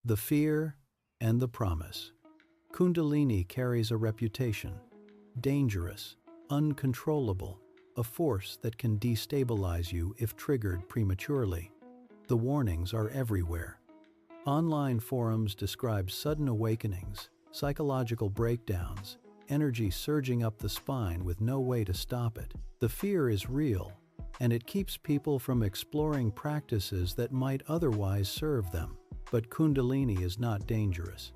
The fear and the promise. Kundalini carries a reputation. Dangerous, uncontrollable, a force that can destabilize you if triggered prematurely. The warnings are everywhere. Online forums describe sudden awakenings, psychological breakdowns, energy surging up the spine with no way to stop it. The fear is real, and it keeps people from exploring practices that might otherwise serve them. But Kundalini is not dangerous.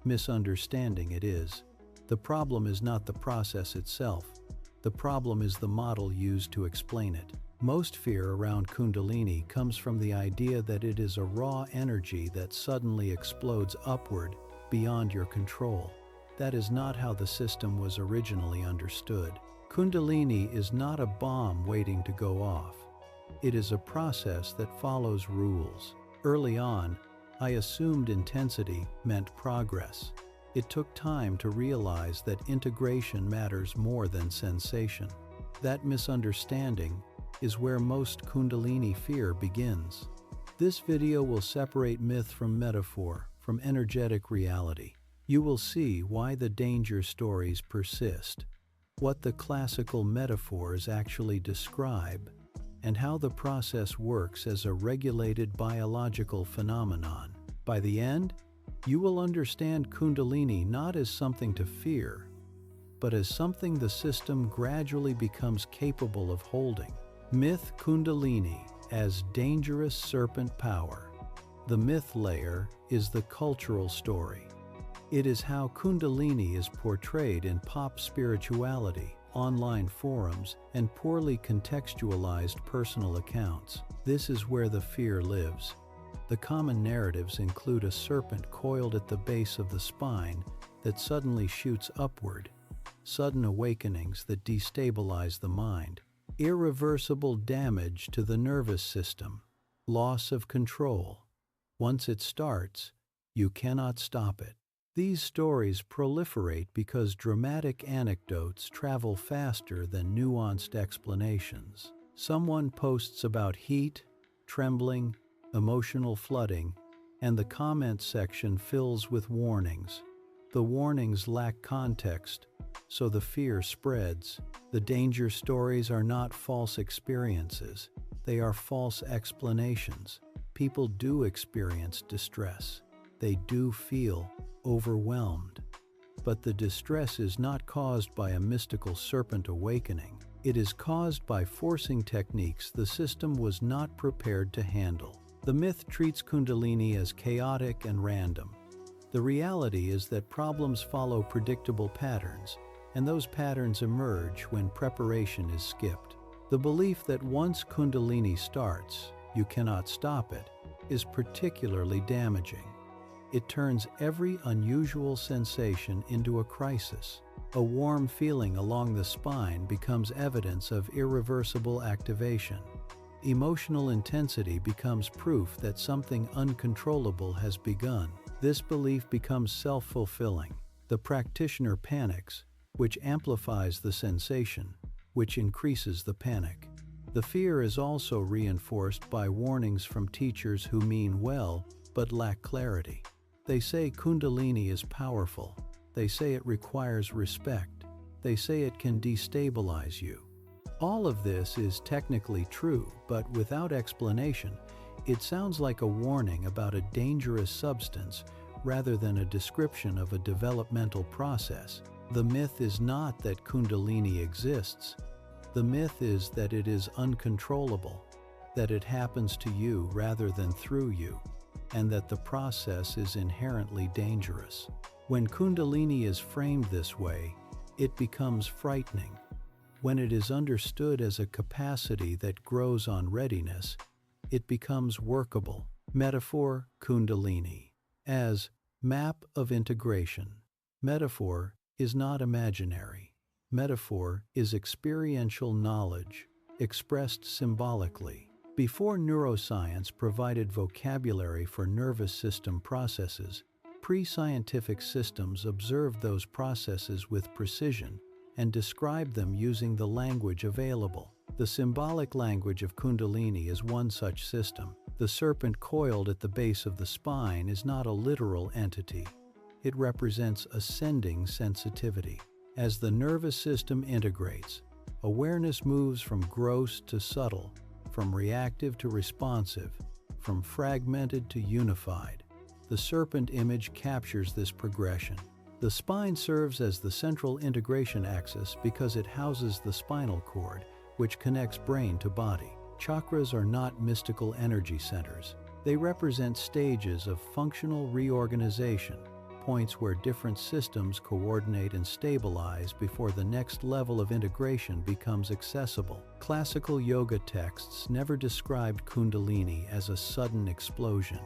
Misunderstanding it is. The problem is not the process itself. The problem is the model used to explain it. Most fear around Kundalini comes from the idea that it is a raw energy that suddenly explodes upward, beyond your control. That is not how the system was originally understood. Kundalini is not a bomb waiting to go off. It is a process that follows rules. Early on, I assumed intensity meant progress. It took time to realize that integration matters more than sensation. That misunderstanding is where most Kundalini fear begins. This video will separate myth from metaphor, from energetic reality. You will see why the danger stories persist, what the classical metaphors actually describe, and how the process works as a regulated biological phenomenon. By the end, you will understand Kundalini not as something to fear, but as something the system gradually becomes capable of holding. Myth Kundalini as dangerous serpent power. The myth layer is the cultural story. It is how Kundalini is portrayed in pop spirituality, online forums, and poorly contextualized personal accounts. This is where the fear lives. The common narratives include a serpent coiled at the base of the spine that suddenly shoots upward, sudden awakenings that destabilize the mind, irreversible damage to the nervous system, loss of control. Once it starts, you cannot stop it. These stories proliferate because dramatic anecdotes travel faster than nuanced explanations. Someone posts about heat, trembling, emotional flooding, and the comment section fills with warnings. The warnings lack context, so the fear spreads. The danger stories are not false experiences, they are false explanations. People do experience distress. They do feel overwhelmed. But the distress is not caused by a mystical serpent awakening. It is caused by forcing techniques the system was not prepared to handle. The myth treats Kundalini as chaotic and random. The reality is that problems follow predictable patterns, and those patterns emerge when preparation is skipped. The belief that once Kundalini starts, you cannot stop it, is particularly damaging. It turns every unusual sensation into a crisis. A warm feeling along the spine becomes evidence of irreversible activation. Emotional intensity becomes proof that something uncontrollable has begun. This belief becomes self-fulfilling. The practitioner panics, which amplifies the sensation, which increases the panic. The fear is also reinforced by warnings from teachers who mean well but lack clarity. They say Kundalini is powerful. They say it requires respect. They say it can destabilize you. All of this is technically true, but without explanation, it sounds like a warning about a dangerous substance rather than a description of a developmental process. The myth is not that Kundalini exists. The myth is that it is uncontrollable, that it happens to you rather than through you, and that the process is inherently dangerous. When Kundalini is framed this way, it becomes frightening. When it is understood as a capacity that grows on readiness, it becomes workable. Metaphor Kundalini as map of integration. Metaphor is not imaginary. Metaphor is experiential knowledge, expressed symbolically. Before neuroscience provided vocabulary for nervous system processes, pre-scientific systems observed those processes with precision and described them using the language available. The symbolic language of Kundalini is one such system. The serpent coiled at the base of the spine is not a literal entity. It represents ascending sensitivity. As the nervous system integrates, awareness moves from gross to subtle, from reactive to responsive, from fragmented to unified. The serpent image captures this progression. The spine serves as the central integration axis because it houses the spinal cord, which connects brain to body. Chakras are not mystical energy centers. They represent stages of functional reorganization, points where different systems coordinate and stabilize before the next level of integration becomes accessible. Classical yoga texts never described Kundalini as a sudden explosion.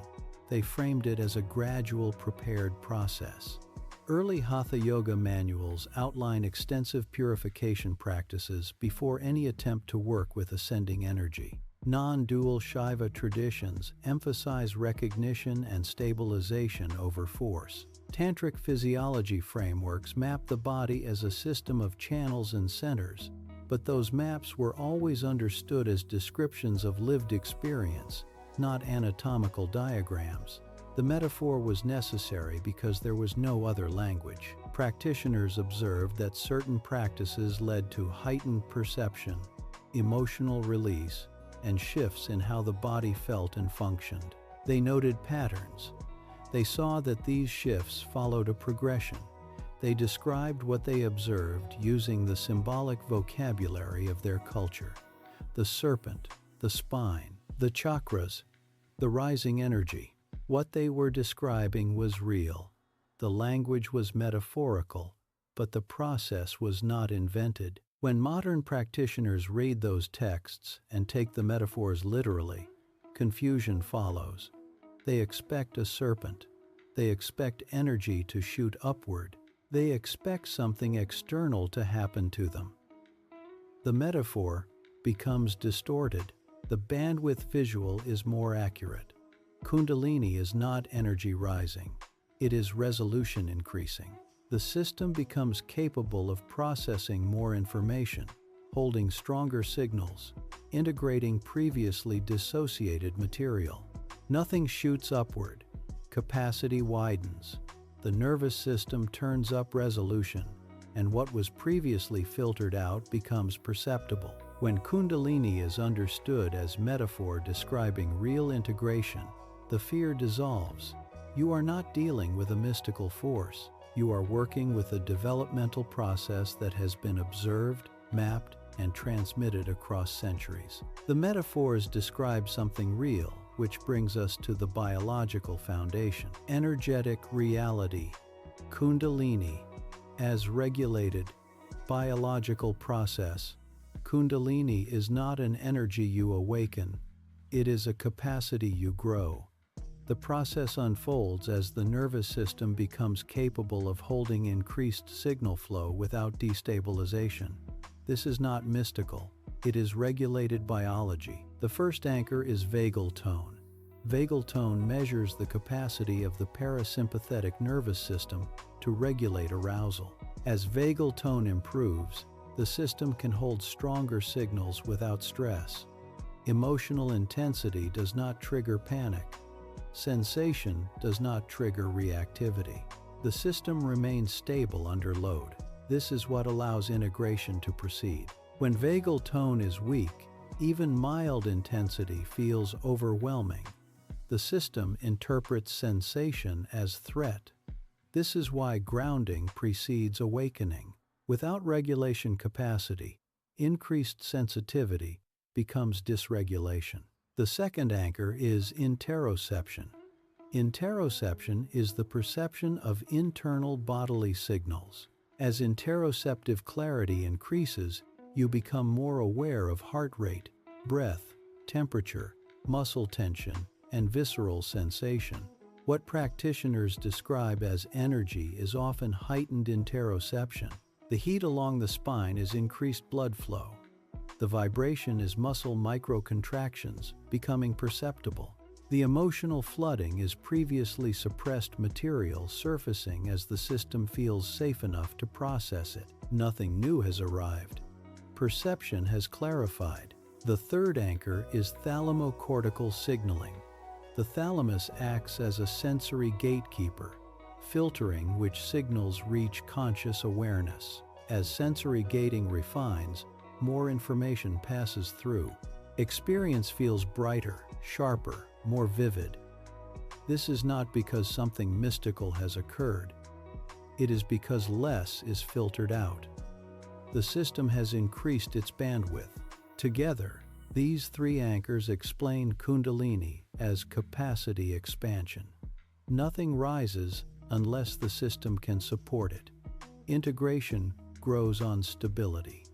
They framed it as a gradual, prepared process. Early Hatha Yoga manuals outline extensive purification practices before any attempt to work with ascending energy. Non-dual Shaiva traditions emphasize recognition and stabilization over force. Tantric physiology frameworks map the body as a system of channels and centers, but those maps were always understood as descriptions of lived experience, not anatomical diagrams. The metaphor was necessary because there was no other language. Practitioners observed that certain practices led to heightened perception, emotional release, and shifts in how the body felt and functioned. They noted patterns. They saw that these shifts followed a progression. They described what they observed using the symbolic vocabulary of their culture. The serpent, the spine, the chakras, the rising energy. What they were describing was real. The language was metaphorical, but the process was not invented. When modern practitioners read those texts and take the metaphors literally, confusion follows. They expect a serpent. They expect energy to shoot upward. They expect something external to happen to them. The metaphor becomes distorted. The bandwidth visual is more accurate. Kundalini is not energy rising. It is resolution increasing. The system becomes capable of processing more information, holding stronger signals, integrating previously dissociated material. Nothing shoots upward. Capacity widens. The nervous system turns up resolution, and what was previously filtered out becomes perceptible. When Kundalini is understood as metaphor describing real integration, the fear dissolves. You are not dealing with a mystical force. You are working with a developmental process that has been observed, mapped, and transmitted across centuries. The metaphors describe something real, which brings us to the biological foundation. Energetic reality. Kundalini. As regulated, biological process. Kundalini is not an energy you awaken. It is a capacity you grow. The process unfolds as the nervous system becomes capable of holding increased signal flow without destabilization. This is not mystical. It is regulated biology. The first anchor is vagal tone. Vagal tone measures the capacity of the parasympathetic nervous system to regulate arousal. As vagal tone improves, the system can hold stronger signals without stress. Emotional intensity does not trigger panic. Sensation does not trigger reactivity. The system remains stable under load. This is what allows integration to proceed. When vagal tone is weak, even mild intensity feels overwhelming. The system interprets sensation as threat. This is why grounding precedes awakening. Without regulation capacity, increased sensitivity becomes dysregulation. The second anchor is interoception. Interoception is the perception of internal bodily signals. As interoceptive clarity increases, you become more aware of heart rate, breath, temperature, muscle tension, and visceral sensation. What practitioners describe as energy is often heightened interoception. The heat along the spine is increased blood flow. The vibration is muscle microcontractions, becoming perceptible. The emotional flooding is previously suppressed material surfacing as the system feels safe enough to process it. Nothing new has arrived. Perception has clarified. The third anchor is thalamocortical signaling. The thalamus acts as a sensory gatekeeper, filtering which signals reach conscious awareness. As sensory gating refines, more information passes through. Experience feels brighter, sharper, more vivid. This is not because something mystical has occurred. It is because less is filtered out. The system has increased its bandwidth. Together, these three anchors explain Kundalini as capacity expansion. Nothing rises unless the system can support it. Integration grows on stability.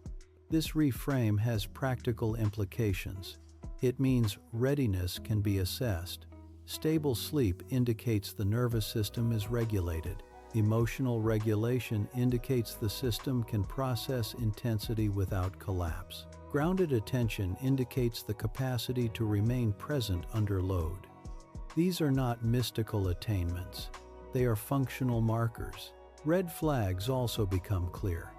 This reframe has practical implications. It means readiness can be assessed. Stable sleep indicates the nervous system is regulated. Emotional regulation indicates the system can process intensity without collapse. Grounded attention indicates the capacity to remain present under load. These are not mystical attainments. They are functional markers. Red flags also become clear.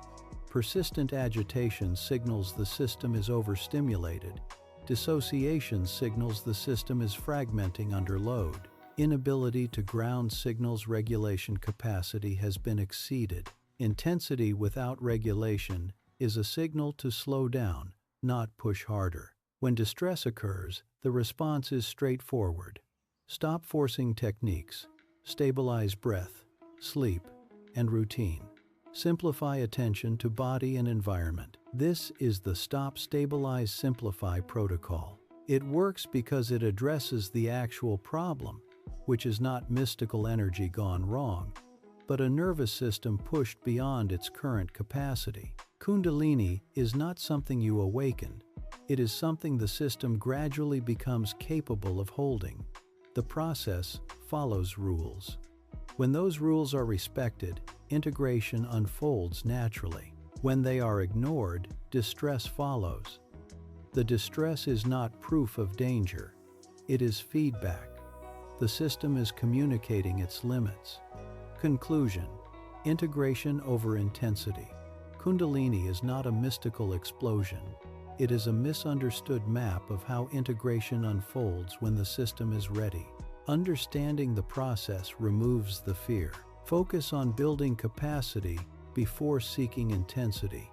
Persistent agitation signals the system is overstimulated. Dissociation signals the system is fragmenting under load. Inability to ground signals regulation capacity has been exceeded. Intensity without regulation is a signal to slow down, not push harder. When distress occurs, the response is straightforward. Stop forcing techniques. Stabilize breath, sleep, and routine. Simplify attention to body and environment. This is the Stop, Stabilize, Simplify protocol. It works because it addresses the actual problem, which is not mystical energy gone wrong, but a nervous system pushed beyond its current capacity. Kundalini is not something you awaken. It is something the system gradually becomes capable of holding. The process follows rules. When those rules are respected, integration unfolds naturally. When they are ignored, distress follows. The distress is not proof of danger. It is feedback. The system is communicating its limits. Conclusion: integration over intensity. Kundalini is not a mystical explosion. It is a misunderstood map of how integration unfolds when the system is ready. Understanding the process removes the fear. Focus on building capacity before seeking intensity.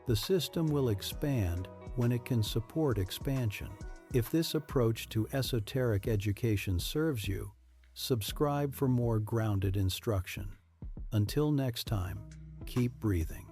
The system will expand when it can support expansion. If this approach to esoteric education serves you, subscribe for more grounded instruction. Until next time, keep breathing.